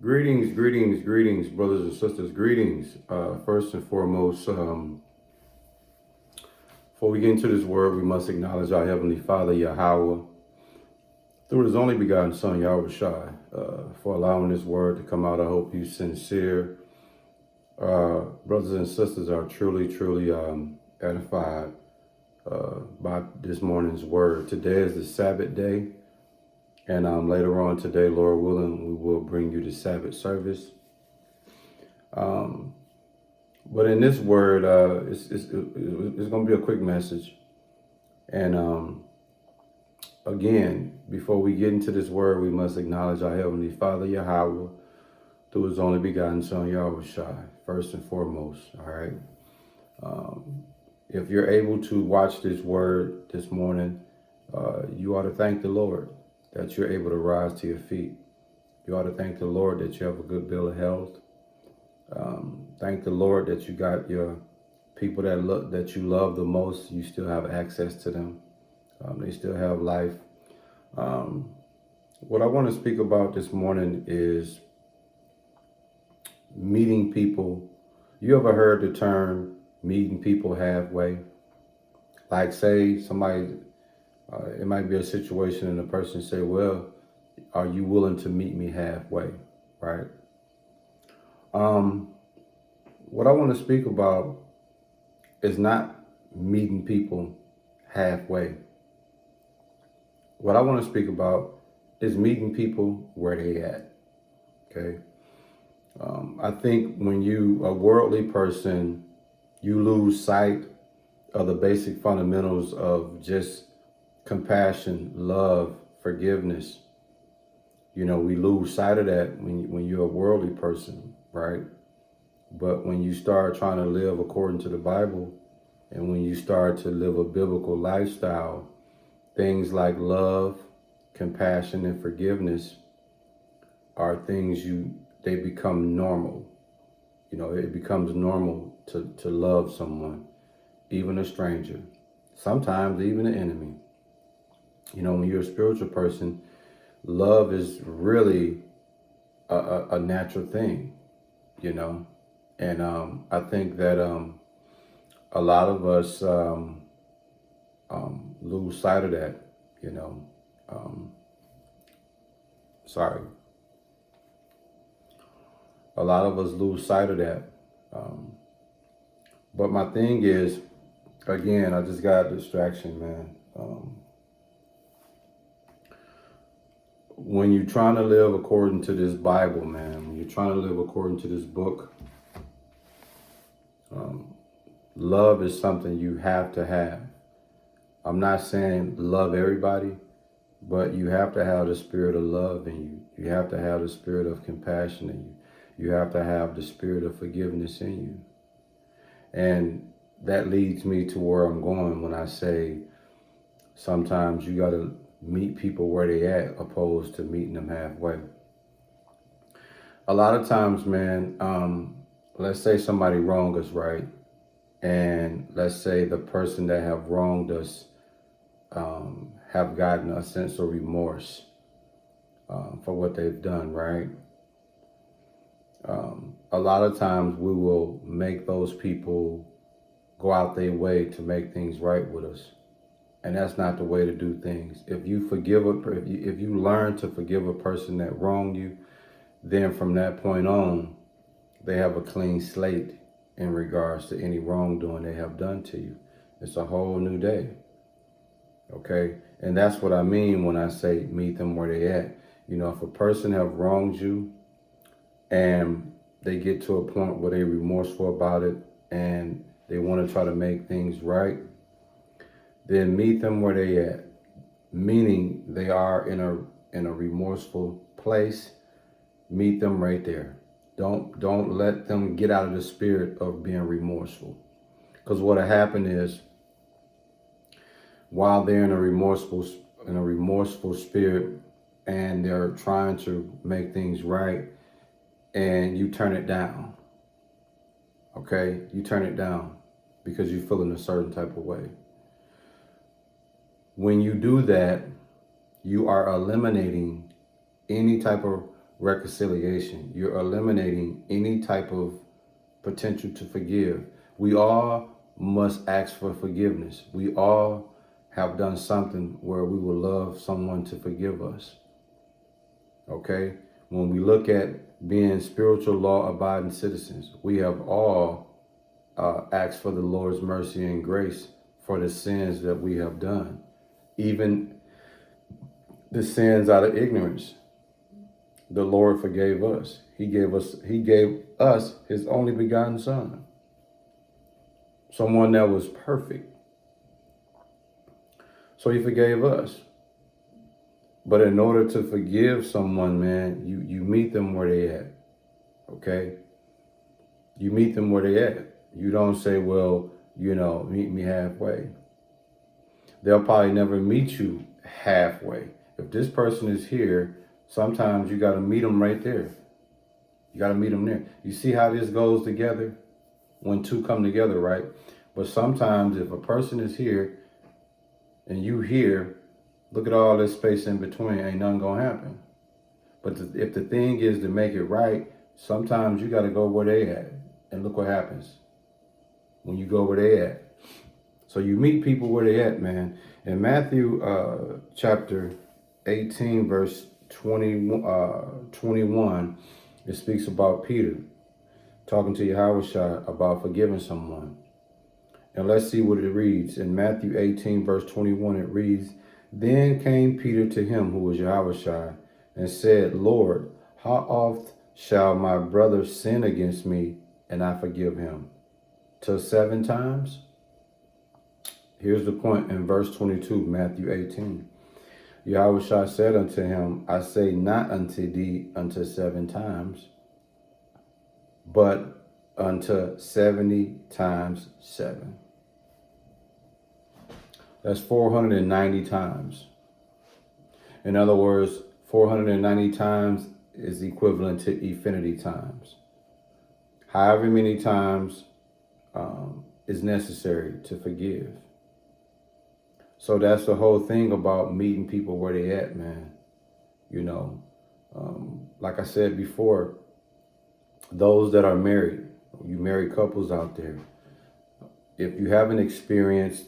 Greetings, greetings, greetings, brothers and sisters. Greetings. First and foremost, before we get into this word, we must acknowledge our Heavenly Father, Yahweh, through His only begotten Son, Yahweh Shai, for allowing this word to come out. I hope you sincere brothers and sisters are truly edified by this morning's word. Today is the Sabbath day. And later on today, Lord willing, we will bring you the Sabbath service. But in this word, it's going to be a quick message. And again, before we get into this word, we must acknowledge our Heavenly Father, Yahweh, through His only begotten Son, Yahweh Shai, first and foremost. All right. If you're able to watch this word this morning, you ought to thank the Lord that you're able to rise to your feet. You ought to thank the Lord that you have a good bill of health. Thank the Lord that you got your people that you love the most. You still have access to them. They still have life. What I want to speak about this morning is meeting people. You ever heard the term meeting people halfway? Like say somebody, it might be a situation and the person say, well, are you willing to meet me halfway, right? What I want to speak about is not meeting people halfway. What I want to speak about is meeting people where they at, okay? I think when you a worldly person, you lose sight of the basic fundamentals of just compassion, love, forgiveness. You know, we lose sight of that when you're a worldly person, right? But when you start trying to live according to the Bible, and when you start to live a biblical lifestyle, things like love, compassion, and forgiveness are things they become normal. You know, it becomes normal to love someone, even a stranger, sometimes even an enemy. You know, when you're a spiritual person, love is really a natural thing, you know. And I think that a lot of us lose sight of that, you know. Sorry. A lot of us lose sight of that. But my thing is, again, I just got a distraction, man. When you're trying to live according to this Bible, man, when you're trying to live according to this book, love is something you have to have. I'm not saying love everybody, but you have to have the spirit of love in you. You have to have the spirit of compassion in you. You have to have the spirit of forgiveness in you. And that leads me to where I'm going when I say sometimes you got to meet people where they at opposed to meeting them halfway. A lot of times, man, let's say somebody wronged us, right? And let's say the person that have wronged us have gotten a sense of remorse for what they've done, right? A lot of times we will make those people go out their way to make things right with us. And that's not the way to do things. If you if you learn to forgive a person that wronged you, then from that point on, they have a clean slate in regards to any wrongdoing they have done to you. It's a whole new day. Okay? And that's what I mean when I say meet them where they at. You know, if a person have wronged you and they get to a point where they're remorseful about it and they want to try to make things right, then meet them where they at. Meaning they are in a remorseful place. Meet them right there. Don't let them get out of the spirit of being remorseful. Because what'll happen is while they're in a remorseful spirit and they're trying to make things right, and you turn it down. Okay? You turn it down because you feel in a certain type of way. When you do that, you are eliminating any type of reconciliation. You're eliminating any type of potential to forgive. We all must ask for forgiveness. We all have done something where we would love someone to forgive us. Okay? When we look at being spiritual law abiding citizens, we have all asked for the Lord's mercy and grace for the sins that we have done. Even the sins out of ignorance, the Lord forgave us. He gave us his only begotten son. Someone that was perfect. So he forgave us. But in order to forgive someone, man, you meet them where they at. Okay? You meet them where they at. You don't say, well, meet me halfway. They'll probably never meet you halfway. If this person is here, sometimes you got to meet them right there. You got to meet them there. You see how this goes together? When two come together, right? But sometimes if a person is here and you here, look at all this space in between, ain't nothing going to happen. But if the thing is to make it right, sometimes you got to go where they at. And look what happens when you go where they at. So you meet people where they at, man. In Matthew chapter 18, verse 21, it speaks about Peter talking to Yahushua about forgiving someone. And let's see what it reads. In Matthew 18, verse 21, it reads, "Then came Peter to him, who was Yahushua, and said, Lord, how oft shall my brother sin against me, and I forgive him? Till 7 times? Here's the point in verse 22, Matthew 18. Yahushua said unto him, I say not unto thee unto 7 times, but unto 70 times 7. That's 490 times. In other words, 490 times is equivalent to infinity times. However many times is necessary to forgive. So that's the whole thing about meeting people where they at, man. Like I said before, those that are married, you married couples out there, if you haven't experienced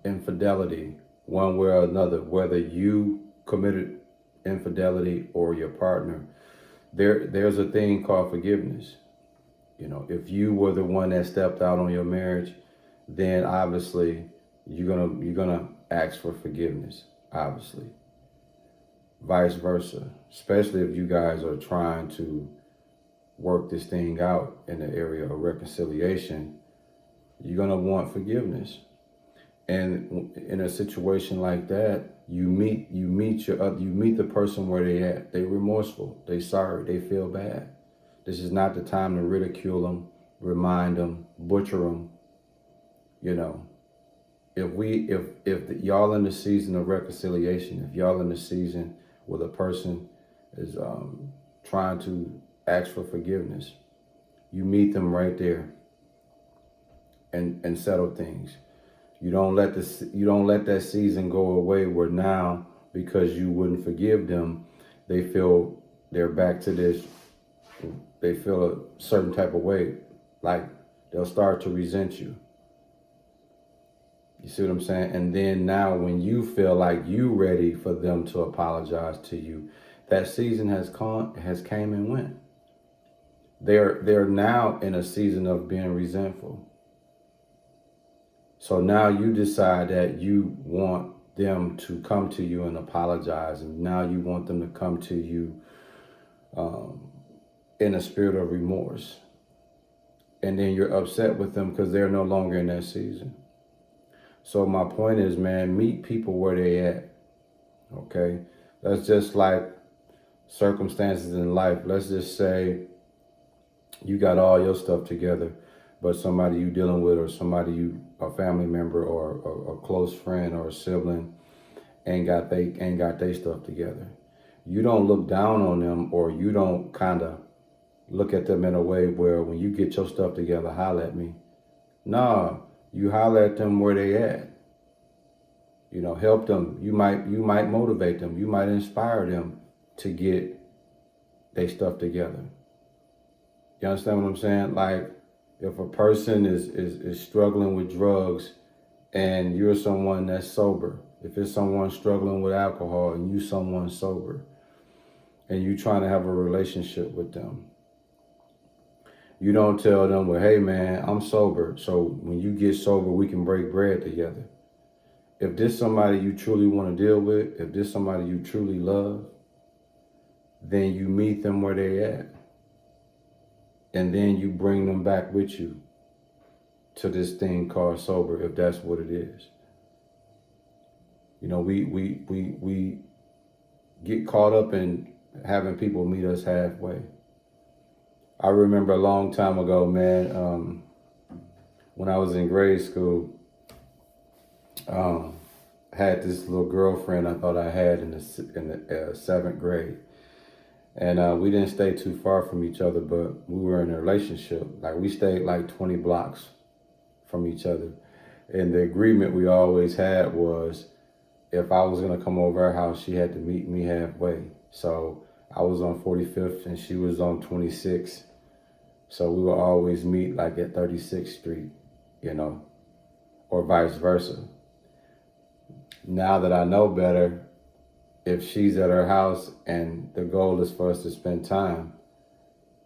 infidelity one way or another, whether you committed infidelity or your partner, there's a thing called forgiveness. If you were the one that stepped out on your marriage, then obviously you're gonna ask for forgiveness, obviously. Vice versa, especially if you guys are trying to work this thing out in the area of reconciliation, you're gonna want forgiveness. And in a situation like that, you meet the person where they at. They remorseful, they sorry, they feel bad. This is not the time to ridicule them, remind them, butcher them. If y'all in the season of reconciliation, if y'all in the season where the person is trying to ask for forgiveness, you meet them right there and settle things. You don't let that season go away where now, because you wouldn't forgive them, they feel they're back to this. They feel a certain type of way, like they'll start to resent you. You see what I'm saying? And then now when you feel like you ready for them to apologize to you, that season has came and went. They're now in a season of being resentful. So now you decide that you want them to come to you and apologize, and now you want them to come to you in a spirit of remorse. And then you're upset with them because they're no longer in that season. So my point is, man, meet people where they at, okay? That's just like circumstances in life. Let's just say you got all your stuff together, but somebody you dealing with, or somebody a family member or a close friend or a sibling ain't got their stuff together. You don't look down on them, or you don't kind of look at them in a way where when you get your stuff together, holler at me. Nah, you holler at them where they at. Help them. You might motivate them. You might inspire them to get they stuff together. You understand what I'm saying? Like, if a person is struggling with drugs and you're someone that's sober, if it's someone struggling with alcohol and you someone sober, and you trying to have a relationship with them, you don't tell them, well, hey man, I'm sober, so when you get sober, we can break bread together. If this somebody you truly want to deal with, if this somebody you truly love, then you meet them where they at. And then you bring them back with you to this thing called sober, if that's what it is. You know, we get caught up in having people meet us halfway. I remember a long time ago, man, when I was in grade school, had this little girlfriend I thought I had in the seventh grade. And we didn't stay too far from each other, but we were in a relationship. Like, we stayed like 20 blocks from each other. And the agreement we always had was, if I was gonna come over her house, she had to meet me halfway. So I was on 45th and she was on 26th. So we would always meet like at 36th Street, you know, or vice versa. Now that I know better, if she's at her house and the goal is for us to spend time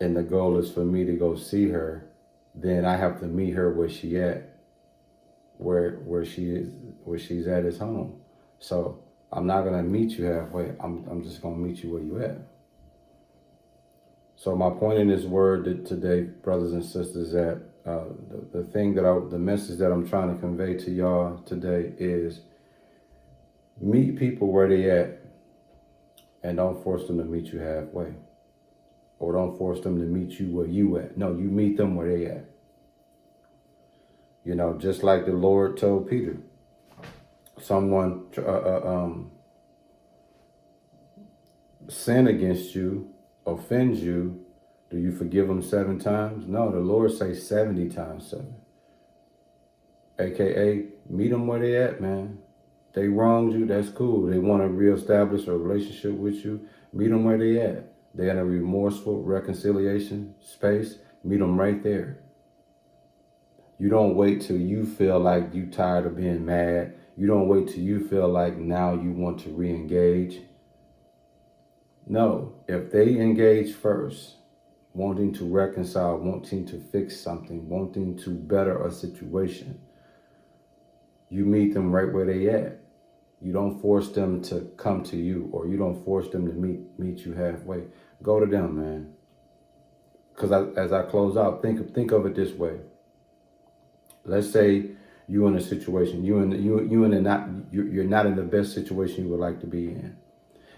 and the goal is for me to go see her, then I have to meet her where she at, where she's at is home. So I'm not gonna meet you halfway. I'm just gonna meet you where you at. So my point in this word today, brothers and sisters, that the message that I'm trying to convey to y'all today is, meet people where they at, and don't force them to meet you halfway, or don't force them to meet you where you at. No, you meet them where they at. You know, just like the Lord told Peter, someone sin against you, offends you, do you forgive them 7 times? No, the Lord says 70 times 7. AKA, meet them where they at, man. They wronged you, that's cool. They want to reestablish a relationship with you, meet them where they at. They're in a remorseful reconciliation space, meet them right there. You don't wait till you feel like you tired of being mad. You don't wait till you feel like now you want to re-engage. No, if they engage first, wanting to reconcile, wanting to fix something, wanting to better a situation, you meet them right where they at. You don't force them to come to you, or you don't force them to meet you halfway. Go to them, man. Because as I close out, think of it this way. Let's say you're in a situation, you're not in the best situation you would like to be in,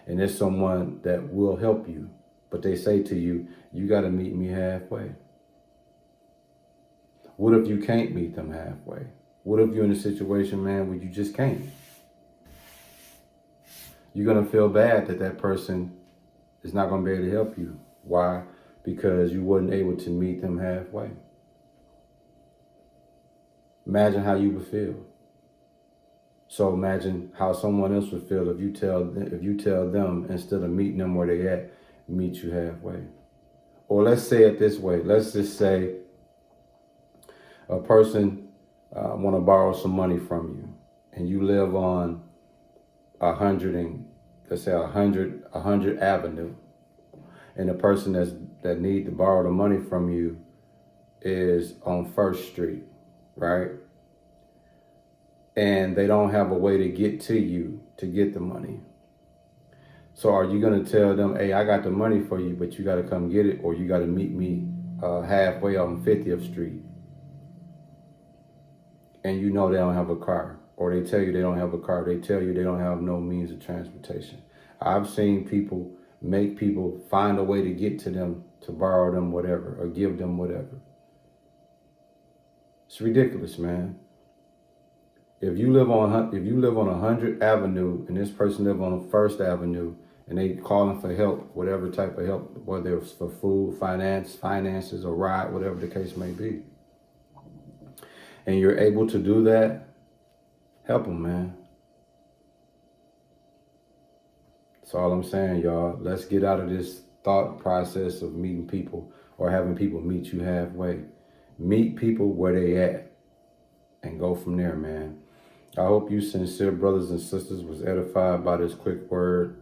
and there's someone that will help you, but they say to you, you got to meet me halfway. What if you can't meet them halfway? What if you're in a situation, man, where you just can't? You're going to feel bad that person is not going to be able to help you. Why? Because you wasn't able to meet them halfway. Imagine how you would feel. So imagine how someone else would feel if you tell them, instead of meeting them where they at, meet you halfway. Or let's say it this way. Let's just say a person want to borrow some money from you, and you live on 100 Avenue, and the person that need to borrow the money from you is on 1st Street, right? And they don't have a way to get to you to get the money. So are you going to tell them, hey, I got the money for you, but you got to come get it, or you got to meet me halfway on 50th Street? And you know they don't have a car, or they tell you they don't have a car. They tell you they don't have no means of transportation. I've seen people make people find a way to get to them, to borrow them whatever, or give them whatever. It's ridiculous, man. If you live on 100 Avenue and this person live on 1st Avenue, and they calling for help, whatever type of help, whether it's for food, finances, or ride, whatever the case may be, and you're able to do that, help them, man. That's all I'm saying, y'all. Let's get out of this thought process of meeting people or having people meet you halfway. Meet people where they at and go from there, man. I hope you sincere brothers and sisters was edified by this quick word.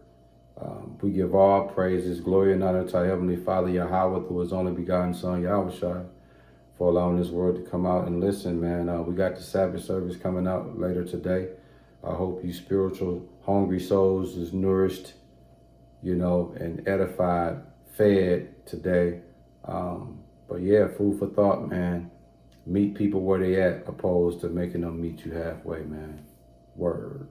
We give all praises, glory, and honor to our Heavenly Father, Yahweh, through His only begotten Son, Yahushua, for allowing this word to come out. And listen, man, we got the Sabbath service coming out later today. I hope you spiritual, hungry souls is nourished, and edified, fed today. But yeah, food for thought, man. Meet people where they at, opposed to making them meet you halfway, man. Word.